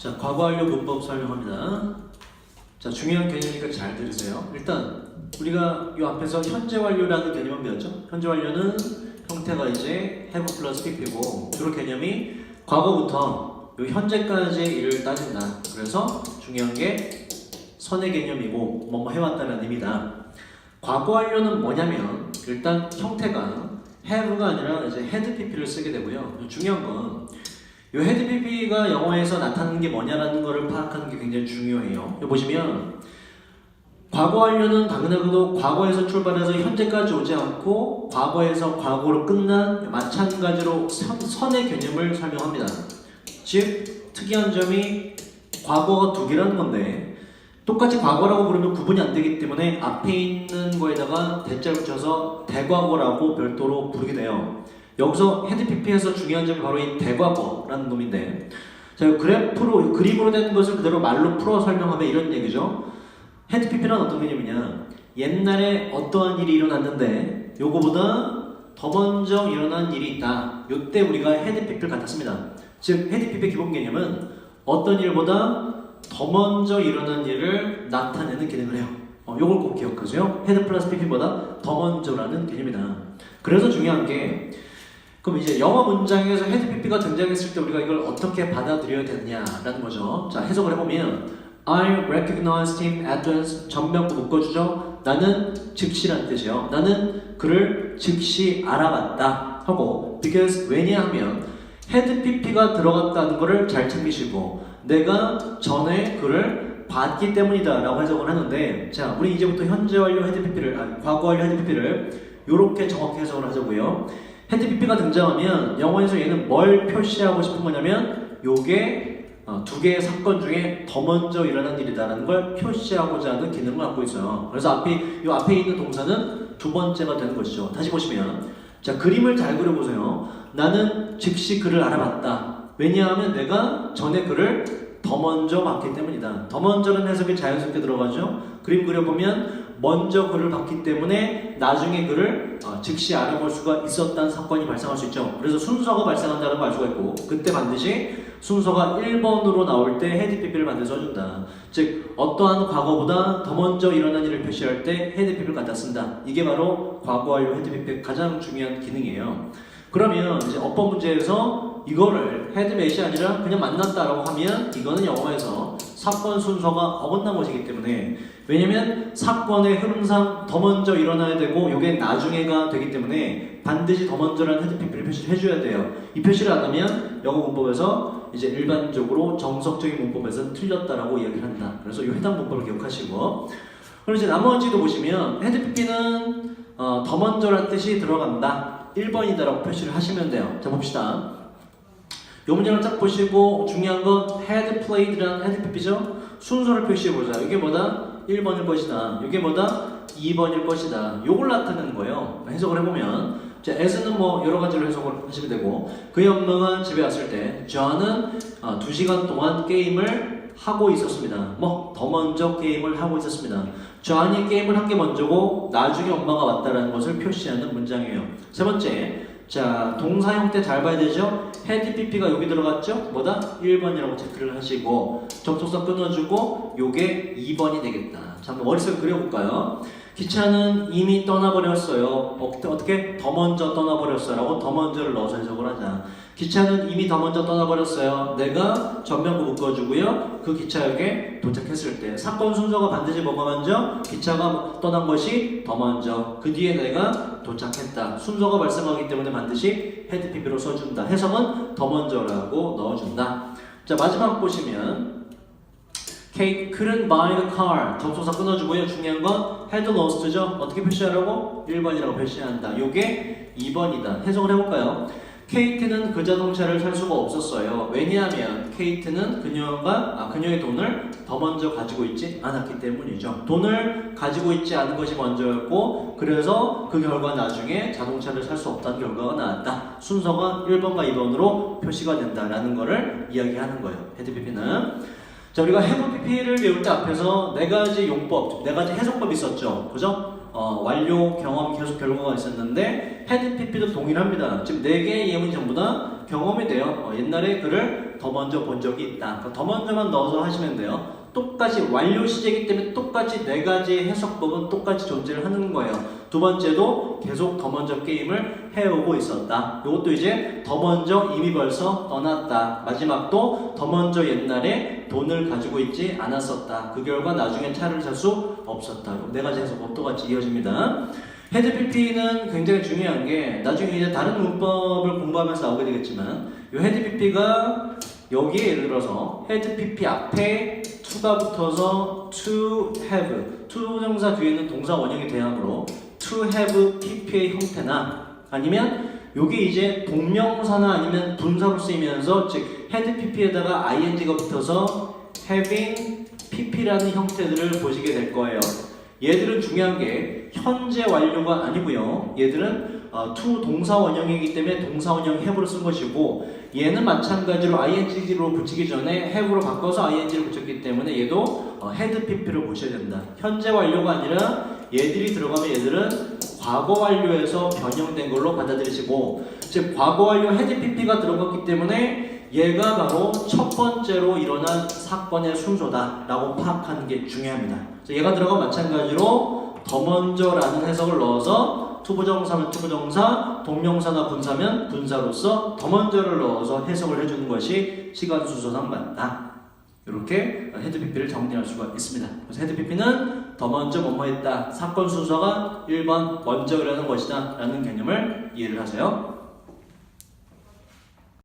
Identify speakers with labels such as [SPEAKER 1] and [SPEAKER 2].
[SPEAKER 1] 자, 과거 완료 문법 설명합니다. 자, 중요한 개념이니까 잘 들으세요. 일단 우리가 이 앞에서 현재 완료라는 개념을 배웠죠. 현재 완료는 형태가 이제 have 플러스 pp고 주로 개념이 과거부터 요 현재까지의 일을 따진다. 그래서 중요한 게 선의 개념이고 뭐뭐 해왔다는 의미다. 과거 완료는 뭐냐면 일단 형태가 have가 아니라 이제 had pp를 쓰게 되고요. 중요한 건 이 had pp가 영어에서 나타나는 게 뭐냐라는 거를 파악하는 게 굉장히 중요해요. 여기 보시면 과거 완료는 당연하게도 과거에서 출발해서 현재까지 오지 않고 과거에서 과거로 끝난 마찬가지로 선의 개념을 설명합니다. 즉 특이한 점이 과거가 두 개라는 건데 똑같이 과거라고 부르면 구분이 안 되기 때문에 앞에 있는 거에다가 대자를 붙여서 대과거라고 별도로 부르게 돼요. 여기서 had pp에서 중요한 점이 바로 이 대과거라는 놈인데, 자, 그래프로 그림으로 된 것을 그대로 말로 풀어 설명하면 이런 얘기죠. had pp는 어떤 개념이냐? 옛날에 어떠한 일이 일어났는데 요거보다 더 먼저 일어난 일이 있다. 요때 우리가 had pp를 갖다 씁니다. 즉 had pp의 기본 개념은 어떤 일보다 더 먼저 일어난 일을 나타내는 기능을 해요. 요걸 꼭 기억하세요. had 플러스 pp보다 더 먼저라는 개념이다. 그래서 중요한 게 그럼 이제 영어 문장에서 had pp가 등장했을 때 우리가 이걸 어떻게 받아들여야 되느냐라는 거죠. 자, 해석을 해보면 I recognized him at once. 전명구 묶어주죠. 나는 즉시란 뜻이에요. 나는 그를 즉시 알아봤다 하고 because 왜냐하면 had pp가 들어갔다는 거를 잘 챙기시고 내가 전에 그를 봤기 때문이다 라고 해석을 하는데, 자, 우리 이제부터 현재 완료 had pp를 과거 완료 had pp를 이렇게 정확히 해석을 하자고요. had pp가 등장하면 영어에서 얘는 뭘 표시하고 싶은 거냐면 요게 두 개의 사건 중에 더 먼저 일어난 일이다라는 걸 표시하고자 하는 기능을 갖고 있어요. 그래서 요 앞에 있는 동사는 두 번째가 되는 것이죠. 다시 보시면, 자, 그림을 잘 그려보세요. 나는 즉시 그를 알아봤다. 왜냐하면 내가 전에 그를 더 먼저 봤기 때문이다. 더 먼저는 해석이 자연스럽게 들어가죠. 그림 그려보면 먼저 그를 봤기 때문에 나중에 그를 즉시 알아볼 수가 있었다는 사건이 발생할 수 있죠. 그래서 순서가 발생한다는 걸 알 수가 있고 그때 반드시 순서가 1번으로 나올 때 had pp를 반드시 써준다. 즉 어떠한 과거보다 더 먼저 일어난 일을 표시할 때 had pp를 갖다 쓴다. 이게 바로 과거 완료 had pp의 가장 중요한 기능이에요. 그러면 이제 어법 문제에서 이거를 had met이 아니라 그냥 만났다라고 하면 이거는 영어에서 사건 순서가 어긋난 것이기 때문에, 왜냐면 사건의 흐름상 더 먼저 일어나야 되고 이게 나중에가 되기 때문에 반드시 더 먼저라는 had pp를 표시를 해줘야 돼요. 이 표시를 안 하면 영어 문법에서 이제 일반적으로 정석적인 문법에서는 틀렸다라고 이야기를 한다. 그래서 이 해당 문법을 기억하시고, 그리고 이제 나머지도 보시면 had pp는 더 먼저라는 뜻이 들어간다. 1번이다라고 표시를 하시면 돼요. 자, 봅시다. 이 문장을 딱 보시고 중요한 건 had played라는 had pp죠. 순서를 표시해보자. 이게 뭐다? 1번일 것이다. 이게 뭐다? 2번일 것이다. 요걸 나타내는 거예요. 해석을 해보면, 자, as는 뭐 여러 가지로 해석을 하시면 되고, 그의 엄마가 집에 왔을 때 저는 2시간 동안 게임을 하고 있었습니다. 뭐 더 먼저 게임을 하고 있었습니다. 저한이 게임을 한 게 먼저고 나중에 엄마가 왔다라는 것을 표시하는 문장이에요. 세 번째, 자, 동사 형태 잘 봐야 되죠? had pp가 여기 들어갔죠? 뭐다? 1번이라고 체크를 하시고 접속사 끊어주고 요게 2번이 되겠다. 자, 한번 머릿속에 그려볼까요? 기차는 이미 떠나버렸어요. 어떻게? 더 먼저 떠나버렸어요 라고 더 먼저를 넣어서 해석을 하자. 기차는 이미 더 먼저 떠나버렸어요. 내가 전면구 묶어주고요. 그 기차역에 도착했을 때 사건 순서가 반드시 뭐가 먼저? 기차가 떠난 것이 더 먼저. 그 뒤에 내가 도착했다. 순서가 발생하기 때문에 반드시 had pp로 써준다. 해석은 더 먼저라고 넣어준다. 자, 마지막 보시면 Kate couldn't buy the car. 접속사 끊어주고요. 중요한 건 had lost죠. 어떻게 표시하라고? 1번이라고 표시한다. 요게 2번이다. 해석을 해볼까요? 케이트는 그 자동차를 살 수가 없었어요. 왜냐하면 케이트는 그녀의 돈을 더 먼저 가지고 있지 않았기 때문이죠. 돈을 가지고 있지 않은 것이 먼저였고, 그래서 그 결과 나중에 자동차를 살 수 없다는 결과가 나왔다. 순서가 1번과 2번으로 표시가 된다라는 것을 이야기하는 거예요. had pp는. 자, 우리가 have pp를 배울 때 앞에서 네 가지 용법, 네 가지 해석법이 있었죠. 그죠? 완료, 경험, 계속 결과가 있었는데 had pp도 동일합니다. 지금 4개의 예문이 전부 다 경험이 돼요. 옛날에 그를 더 먼저 본 적이 있다. 그러니까 더 먼저만 넣어서 하시면 돼요. 똑같이 완료 시제이기 때문에 똑같이 4가지 해석법은 똑같이 존재를 하는 거예요. 두 번째도 계속 더 먼저 게임을 해오고 있었다. 이것도 이제 더 먼저 이미 벌써 떠났다. 마지막도 더 먼저 옛날에 돈을 가지고 있지 않았었다. 그 결과 나중에 차를 살 수 없었다. 4가지 해석법 똑같이 이어집니다. 헤드 PP는 굉장히 중요한 게 나중에 이제 다른 문법을 공부하면서 나오게 되겠지만 이 헤드 PP가 여기에 예를 들어서 헤드 PP 앞에 to가 붙어서 to have, to 동사 뒤에는 동사 원형이 대항으로 to have PP의 형태나 아니면 요게 이제 동명사나 아니면 분사로 쓰이면서 즉 헤드 PP에다가 ing가 붙어서 having PP라는 형태들을 보시게 될 거예요. 얘들은 중요한 게 현재 완료가 아니고요. 얘들은 to 동사 원형이기 때문에 동사 원형 have로 쓴 것이고 얘는 마찬가지로 ing로 붙이기 전에 have로 바꿔서 ing를 붙였기 때문에 얘도 had pp로 보셔야 된다. 현재 완료가 아니라 얘들이 들어가면 얘들은 과거 완료에서 변형된 걸로 받아들이시고 즉 과거 완료 had pp가 들어갔기 때문에 얘가 바로 첫 번째로 일어난 사건의 순서다 라고 파악하는 게 중요합니다. 얘가 들어가면 마찬가지로 더 먼저라는 해석을 넣어서 투부정사면 투부정사, 동명사나 분사면 분사로서 더 먼저를 넣어서 해석을 해주는 것이 시간 순서상 맞다. 이렇게 헤드 PP를 정리할 수가 있습니다. 그래서 헤드 PP는 더 먼저 뭐뭐 했다. 사건 순서가 1번 먼저 일어나는 것이다 라는 개념을 이해를 하세요.